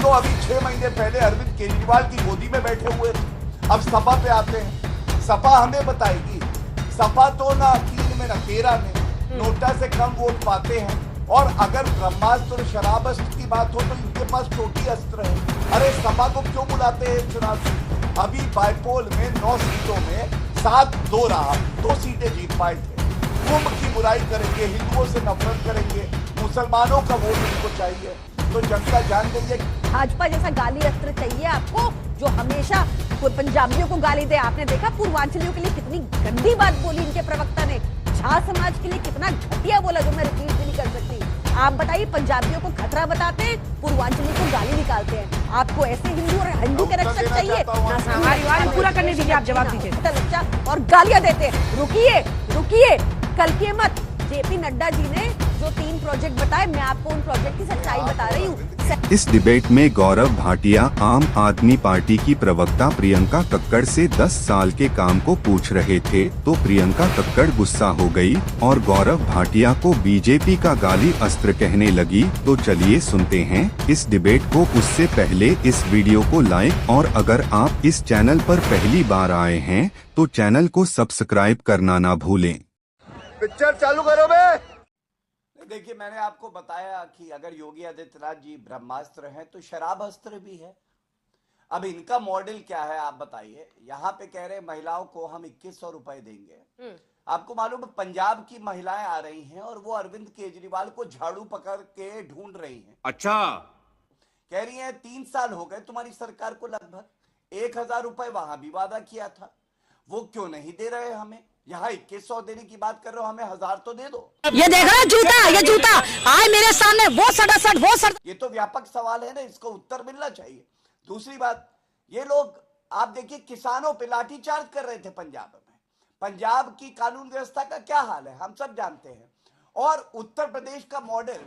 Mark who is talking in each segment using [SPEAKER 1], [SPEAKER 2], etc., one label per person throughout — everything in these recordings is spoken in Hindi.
[SPEAKER 1] तो अभी 6 महीने पहले अरविंद केजरीवाल की गोदी में बैठे हुए थे। अब सपा पे आते हैं। सपा हमें बताएगी, सपा तो ना 3 में ना 13 में नोटा से कम वोट पाते हैं। और अगर ब्रह्मास्त्र और शराबस्त्र की बात हो तो इनके पास छोटी अस्त्र है। अरे सपा को क्यों बुलाते हैं चुनाव में? अभी बाइपोल में 9 सीटों में 7-2 रहा, 2 सीटें जीत पाए थे। कुंभ की बुराई करेंगे, हिंदुओं से नफरत करेंगे, मुसलमानों का वोट इनको चाहिए, तो जनता जान गई है।
[SPEAKER 2] भाजपा जैसा गाली अस्त्र चाहिए आपको, जो हमेशा पंजाबियों को गाली दे। आपने देखा पूर्वांचलियों के लिए कितनी गंदी बात बोली इनके प्रवक्ता ने, झा समाज के लिए कितना घटिया बोला, जो मैं रिपीट भी नहीं कर सकती। आप बताइए, पंजाबियों को खतरा बताते हैं, पूर्वांचली को गाली निकालते हैं। आपको ऐसे हिंदू और हिंदू के रक्षक चाहिए?
[SPEAKER 3] पूरा करने दीजिए, आप जवाब दीजिए।
[SPEAKER 2] और गालियां देते हैं। रुकिए, कलकिए मत। जेपी नड्डा जी ने जो 3 प्रोजेक्ट बताए, मैं आपको उन प्रोजेक्ट की सच्चाई बता रही हूँ।
[SPEAKER 4] इस डिबेट में गौरव भाटिया आम आदमी पार्टी की प्रवक्ता प्रियंका कक्कड़ से 10 साल के काम को पूछ रहे थे, तो प्रियंका कक्कड़ गुस्सा हो गई और गौरव भाटिया को बीजेपी का गाली अस्त्र कहने लगी। तो चलिए सुनते हैं इस डिबेट को। उससे पहले इस वीडियो को लाइक, और अगर आप इस चैनल पर पहली बार आए हैं तो चैनल को सब्सक्राइब करना ना भूलें।
[SPEAKER 1] पिक्चर चालू करो बे। देखिए, मैंने आपको बताया कि अगर योगी आदित्यनाथ जी ब्रह्मास्त्र हैं तो शराब अस्त्र भी है। अब इनका मॉडल क्या है आप बताइए। यहाँ पे कह रहे हैं महिलाओं को हम 2100 रुपए देंगे। आपको मालूम है पंजाब की महिलाएं आ रही हैं और वो अरविंद केजरीवाल को झाड़ू पकड़ के ढूंढ रही हैं।
[SPEAKER 5] अच्छा,
[SPEAKER 1] कह रही हैं 3 साल हो गए तुम्हारी सरकार को, लगभग 1000 रुपए वहां भी वादा किया था, वो क्यों नहीं दे रहे हमें? यहाँ 2100 देने की बात कर रहे हो, हमें 1000 तो दे दो।
[SPEAKER 3] ये देख रहा ये जूता आए मेरे सामने, वो सड़ा
[SPEAKER 1] ये तो व्यापक सवाल है ना, इसको उत्तर मिलना चाहिए। दूसरी बात, ये लोग आप देखिए किसानों पे लाठीचार्ज कर रहे थे पंजाब में। पंजाब की कानून व्यवस्था का क्या हाल है हम सब जानते हैं। और उत्तर प्रदेश का मॉडल,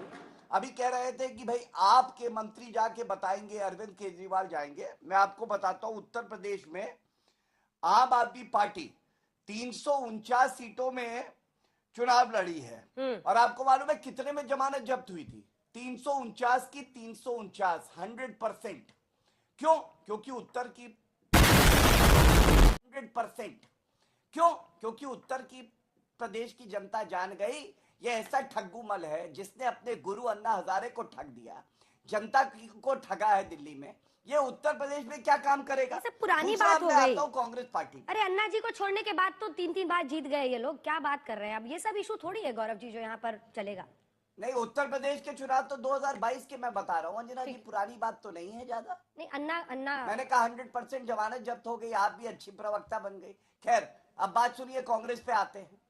[SPEAKER 1] अभी कह रहे थे कि भाई आपके मंत्री जाके बताएंगे, अरविंद केजरीवाल जाएंगे। मैं आपको बताता हूं, उत्तर प्रदेश में आम आदमी पार्टी 349 सीटों में चुनाव लड़ी है। और आपको मालूम है कितने में जमानत जब्त हुई थी? 349 की 349, 100%। क्यों? क्योंकि उत्तर की 100%। क्यों? क्योंकि उत्तर की प्रदेश की जनता जान गई ये ऐसा ठग्गूमल है जिसने अपने गुरु अन्ना हजारे को ठग दिया, जनता को ठगा है दिल्ली में। ये उत्तर प्रदेश में क्या काम करेगा?
[SPEAKER 6] पुरानी बात हो गई।
[SPEAKER 1] कांग्रेस पार्टी,
[SPEAKER 6] अरे अन्ना जी को छोड़ने के बाद तो 3-3 बार जीत गए ये लोग, क्या बात कर रहे हैं? अब ये सब इशू थोड़ी है गौरव जी जो यहाँ पर चलेगा।
[SPEAKER 1] नहीं, उत्तर प्रदेश के चुनाव तो 2022 के मैं बता रहा हूँ अंजना जी, पुरानी बात तो नहीं है ज्यादा।
[SPEAKER 6] नहीं, अन्ना
[SPEAKER 1] मैंने कहा 100% जमानत जब्त हो गई, आप भी अच्छी प्रवक्ता बन गई। खैर, अब बात सुनिए, कांग्रेस पे आते हैं।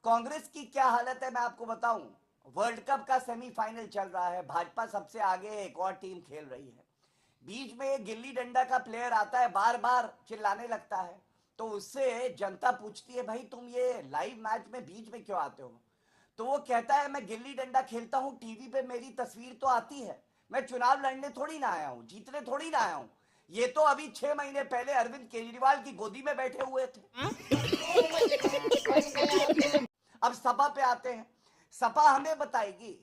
[SPEAKER 1] कांग्रेस की क्या हालत है मैं आपको बताऊं। वर्ल्ड कप का सेमीफाइनल चल रहा है, भाजपा सबसे आगे, एक और टीम खेल रही है। बीच में एक गिल्ली डंडा का प्लेयर आता है, बार बार चिल्लाने लगता है, तो उससे जनता पूछती है भाई तुम ये लाइव मैच में बीच में क्यों आते हो? तो वो कहता है मैं गिल्ली डंडा खेलता हूं, टीवी पे मेरी तस्वीर तो आती है, मैं चुनाव लड़ने थोड़ी ना आया हूं, जीतने थोड़ी ना आया हूं। ये तो अभी 6 महीने पहले अरविंद केजरीवाल की गोदी में बैठे हुए थे। अब सपा पे आते हैं। सपा हमें बताएगी,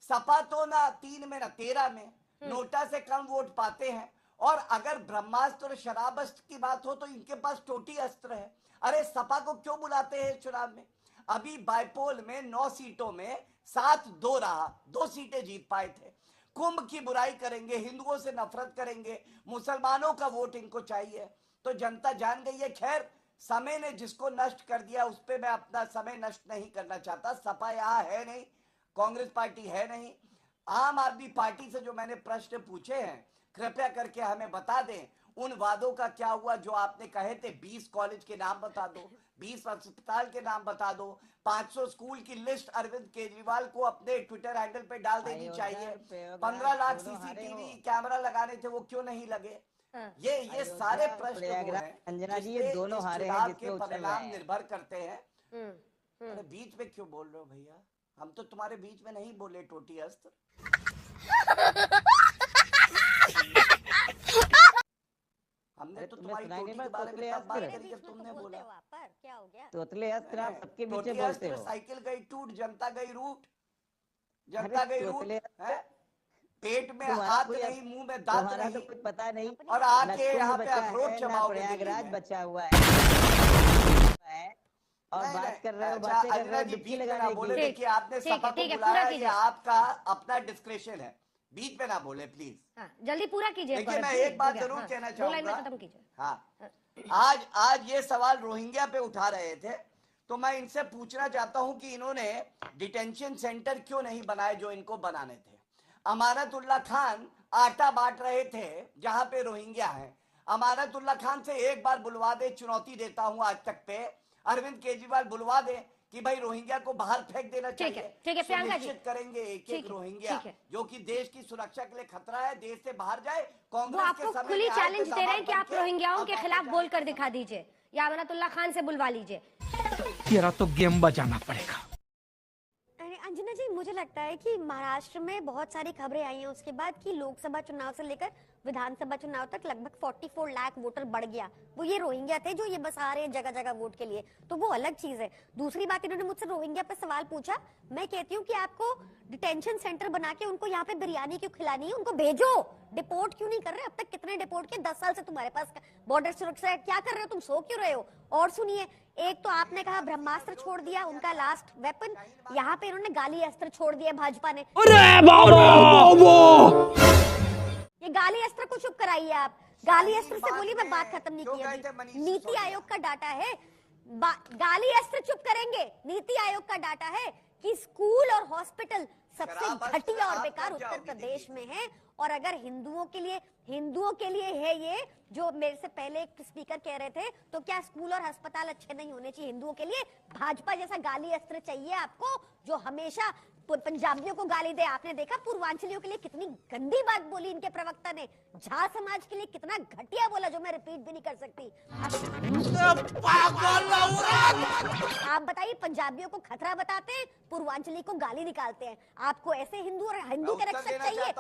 [SPEAKER 1] सपा तो ना 3 में ना 13 में नोटा से कम वोट पाते हैं। और अगर ब्रह्मास्त्र और शराबस्त्र की बात हो तो इनके पास टोटी अस्त्र है। अरे सपा को क्यों बुलाते हैं चुनाव में? अभी बाइपोल में 9 सीटों में 7-2 रहा, 2 सीटें जीत पाए थे। कुंभ की बुराई करेंगे, हिंदुओं से नफरत करेंगे, मुसलमानों का वोट इनको चाहिए, तो जनता जान गई है। खैर, समय ने जिसको नष्ट कर दिया उस पर मैं अपना समय नष्ट नहीं करना चाहता। सपा यहाँ है नहीं, कांग्रेस पार्टी है नहीं। आम आदमी पार्टी से जो मैंने प्रश्न पूछे हैं, कृपया करके हमें बता दें उन वादों का क्या हुआ जो आपने कहे थे। 20 कॉलेज के नाम बता दो, 20 अस्पताल के नाम बता दो, 500 स्कूल की लिस्ट अरविंद केजरीवाल को अपने ट्विटर हैंडल पे डाल देनी चाहिए। 15 लाख सीसीटीवी कैमरा लगाने थे, वो क्यों नहीं लगे? ये सारे प्रश्न
[SPEAKER 7] अंजना जी, ये दोनों हारे हैं जिसके
[SPEAKER 1] परिणाम निर्भर करते हैं। अरे बीच में क्यों बोल रहे हो भैया? हम तो तुम्हारे बीच में नहीं बोले टोटी अस्त्र। हमने तो तुम्हारी टोटी के बारे में तब बात करी जब तुमने बोला।
[SPEAKER 6] क्या हो गया?
[SPEAKER 7] तोतले अस्त्र आप सबके पीछे बोलते हो।
[SPEAKER 1] साइकिल गई टूट, जनता गई रूट, जनता गई रूट है। पेट में
[SPEAKER 7] तुम्हारा
[SPEAKER 1] हाथ
[SPEAKER 7] कोई-
[SPEAKER 1] नहीं, मुंह में दांत
[SPEAKER 7] तुम्हारा तो
[SPEAKER 1] नहीं,
[SPEAKER 7] कुछ पता नहीं।
[SPEAKER 1] और
[SPEAKER 7] ना
[SPEAKER 1] आके
[SPEAKER 7] कुंभ
[SPEAKER 1] यहाँ पे
[SPEAKER 7] बचा
[SPEAKER 1] अखरोट
[SPEAKER 7] है, ना
[SPEAKER 1] चबाओगे
[SPEAKER 7] प्रयागराज
[SPEAKER 1] दिल्ली में।
[SPEAKER 7] बचा हुआ है और
[SPEAKER 1] नहीं,
[SPEAKER 7] बात
[SPEAKER 1] नहीं,
[SPEAKER 7] कर रहे हो,
[SPEAKER 1] अच्छा,
[SPEAKER 7] बातें कर
[SPEAKER 1] अंजना
[SPEAKER 7] रहे हो
[SPEAKER 1] जी
[SPEAKER 7] डुबकी
[SPEAKER 1] बीच में ना
[SPEAKER 7] लगाने
[SPEAKER 1] बोले,
[SPEAKER 7] की।
[SPEAKER 1] देखिए आपने
[SPEAKER 6] ठीक है,
[SPEAKER 1] सपा को
[SPEAKER 6] ठीक है,
[SPEAKER 1] बुलाया,
[SPEAKER 6] पूरा
[SPEAKER 1] ये
[SPEAKER 6] कीजिए।
[SPEAKER 1] आपका अपना डिस्क्रेशन है, बीच में ना बोले प्लीज।
[SPEAKER 6] हाँ, जल्दी पूरा कीजिए
[SPEAKER 1] देखिए
[SPEAKER 6] गौरव
[SPEAKER 1] मैं
[SPEAKER 6] जी,
[SPEAKER 1] एक बात
[SPEAKER 6] ठीक है,
[SPEAKER 1] जरूर
[SPEAKER 6] हाँ,
[SPEAKER 1] कहना
[SPEAKER 6] 2 लाइन में
[SPEAKER 1] चाहूंगा।
[SPEAKER 6] खत्म कीजिए।
[SPEAKER 1] हाँ, आज ये सवाल रोहिंग्या पे उठा रहे थे, तो मैं इनसे पूछना चाहता हूं कि इन्होंने डिटेंशन सेंटर क्यों नहीं बनाए जो इनको बनाने थे। अमानतुल्लाह खान आटा बांट रहे थे जहां पे रोहिंग्या हैं। अमानतुल्लाह खान से एक बार बुलवा दे, चुनौती देता हूं आज तक पे, अरविंद केजरीवाल बुलवा दे कि भाई रोहिंग्या को बाहर फेंक देना
[SPEAKER 6] ठीक है,
[SPEAKER 1] चाहिए।
[SPEAKER 6] ठीक है, प्रियंका जी।
[SPEAKER 1] सुनिश्चित करेंगे एक
[SPEAKER 6] ठीक
[SPEAKER 1] एक
[SPEAKER 6] है,
[SPEAKER 1] रोहिंग्या
[SPEAKER 6] ठीक है।
[SPEAKER 1] जो कि देश की सुरक्षा के लिए खतरा है, देश से बाहर जाए।
[SPEAKER 6] वो
[SPEAKER 1] कांग्रेस के
[SPEAKER 6] आपको
[SPEAKER 1] समय
[SPEAKER 6] खुली
[SPEAKER 1] में आए थे
[SPEAKER 6] चैलेंज दे रहे हैं कि आप
[SPEAKER 1] बनके,
[SPEAKER 6] रोहिंग्याओं
[SPEAKER 1] अब
[SPEAKER 6] के
[SPEAKER 1] वापस
[SPEAKER 6] खिलाफ
[SPEAKER 1] जाने
[SPEAKER 6] बोल कर
[SPEAKER 1] का
[SPEAKER 6] दिखा दीजिए या अमानतुल्लाह खान से बुलवा लीजिए।
[SPEAKER 5] तेरा तो गेम बजाना पड़ेगा।
[SPEAKER 8] अरे अंजना जी, मुझे लगता है कि महाराष्ट्र में बहुत सारी खबरें आई हैं उसके बाद कि लोकसभा चुनाव से लेकर विधानसभा चुनाव तक लगभग 44 लाख वोटर बढ़ गया। वो ये रोहिंग्या थे जो ये बस आ रहे हैं जगह जगह वोट के लिए, तो वो अलग चीज है। दूसरी बात, इन्होंने मुझसे रोहिंग्या पे सवाल पूछा। मैं कहती हूँ कि आपको डिटेंशन सेंटर बना के उनको यहाँ पे बिरयानी क्यों खिलानी है, उनको भेजो। डिपोर्ट क्यों नहीं कर रहे? अब तक कितने डिपोर्ट किए? 10 साल से तुम्हारे पास बॉर्डर सुरक्षा है, क्या कर रहे हो तुम? सो क्यों रहे हो? और सुनिए, एक तो आपने कहा ब्रह्मास्त्र छोड़ दिया, उनका लास्ट वेपन। यहाँ पे इन्होंने गाली अस्त्र छोड़ दिया भाजपा ने। ये गाली अस्त्र को चुप कराइए आप। गाली अस्त्र से बोलिए, मैं बात खत्म नहीं की अभी। नीति आयोग का डाटा है, गाली अस्त्र चुप करेंगे। नीति आयोग का डाटा है कि स्कूल और हॉस्पिटल सबसे घटिया और बेकार उत्तर प्रदेश में है। और अगर हिंदुओं के लिए है ये, जो मेरे से पहले एक स्पीकर कह रहे थे, तो क्या स्कूल और अस्पताल अच्छे नहीं होने चाहिए हिंदुओं के लिए? भाजपा जैसा गाली अस्त्र चाहिए आपको जो हमेशा पंजाबियों को गाली दे। आपने देखा पूर्वांचलियों के लिए कितनी गंदी बात बोली इनके प्रवक्ता ने, झा समाज के लिए कितना घटिया बोला जो मैं रिपीट भी नहीं कर सकती। आप बताइए, पंजाबियों को खतरा बताते हैं, पूर्वांचली को गाली निकालते हैं। आपको ऐसे हिंदू के रक्षक चाहिए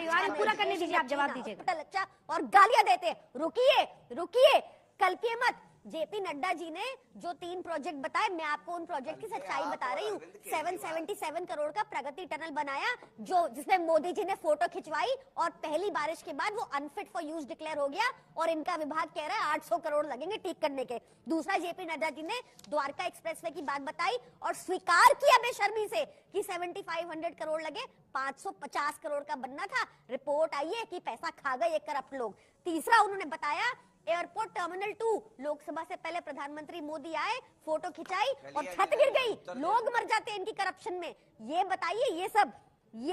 [SPEAKER 8] ना?
[SPEAKER 6] पूरा करने दीजिए, आप जवाब दीजिएगा।
[SPEAKER 8] अच्छा, और गालियां देते हैं। रुकिए, कल्पिए मत। जेपी नड्डा जी ने जो 3 प्रोजेक्ट बताए, मैं आपको उन प्रोजेक्ट की सच्चाई बता रही हूँ। 777 करोड़ का प्रगति टनल बनाया, जिसमें मोदी जी ने फोटो खिंचवाई, और पहली बारिश के बाद वो अनफिट फॉर यूज डिक्लेयर हो गया, और इनका विभाग कह रहा है 800 करोड़ लगेंगे ठीक करने के। दूसरा, जेपी नड्डा जी ने द्वारका एक्सप्रेसवे की बात बताई और स्वीकार किया बेशर्मी से कि 7500 करोड़ लगे, 550 करोड़ का बनना था। रिपोर्ट आई है कि पैसा खा गए ये करप्ट लोग। तीसरा, उन्होंने बताया एयरपोर्ट टर्मिनल 2, लोकसभा से पहले प्रधानमंत्री मोदी आए, फोटो खिंचाई और छत गिर गई, लोग मर जाते हैं इनकी करप्शन में। ये बताइए, ये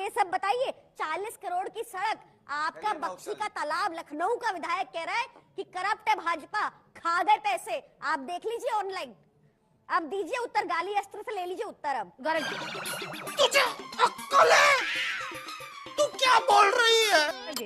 [SPEAKER 8] सब बताइए। 40 करोड़ की सड़क, आपका बक्सी का तालाब, लखनऊ का विधायक कह रहा है कि करप्ट है भाजपा, खा गए पैसे। आप देख लीजिए ऑनलाइन। अब दीजिए उत्तर, गाली अस्त्र से ले लीजिए उत्तर। अब
[SPEAKER 6] गौरव जी,
[SPEAKER 5] तुझे अक्ल है? तू क्या बोल रही है?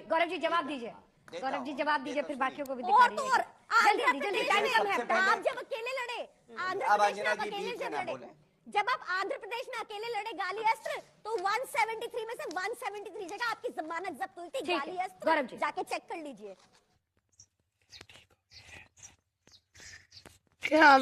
[SPEAKER 6] गौरव जी जवाब दीजिए। गौरव जी जवाब दीजिए, फिर बाकियों को भी
[SPEAKER 8] और
[SPEAKER 6] दिखा
[SPEAKER 8] तो और
[SPEAKER 6] दीजिए।
[SPEAKER 8] आंध्र प्रदेश
[SPEAKER 6] टाइम कम है।
[SPEAKER 8] में आप जब अकेले लड़े, आंध्र
[SPEAKER 1] अब
[SPEAKER 8] प्रदेश में
[SPEAKER 1] अंजना
[SPEAKER 8] आप
[SPEAKER 1] जी
[SPEAKER 8] अकेले
[SPEAKER 1] बीच में
[SPEAKER 8] जब
[SPEAKER 1] ना
[SPEAKER 8] लड़े,
[SPEAKER 1] बोले।
[SPEAKER 8] जब आप आंध्र प्रदेश में अकेले लड़े गाली अस्त्र, तो 173 में से 173 जगह आपकी जमानत जब्त हुई थी।
[SPEAKER 6] ठीक है,
[SPEAKER 8] गाली
[SPEAKER 6] गौरव
[SPEAKER 8] अस्त्र
[SPEAKER 6] जी।
[SPEAKER 8] जाके चेक कर लीजिए।
[SPEAKER 3] क्या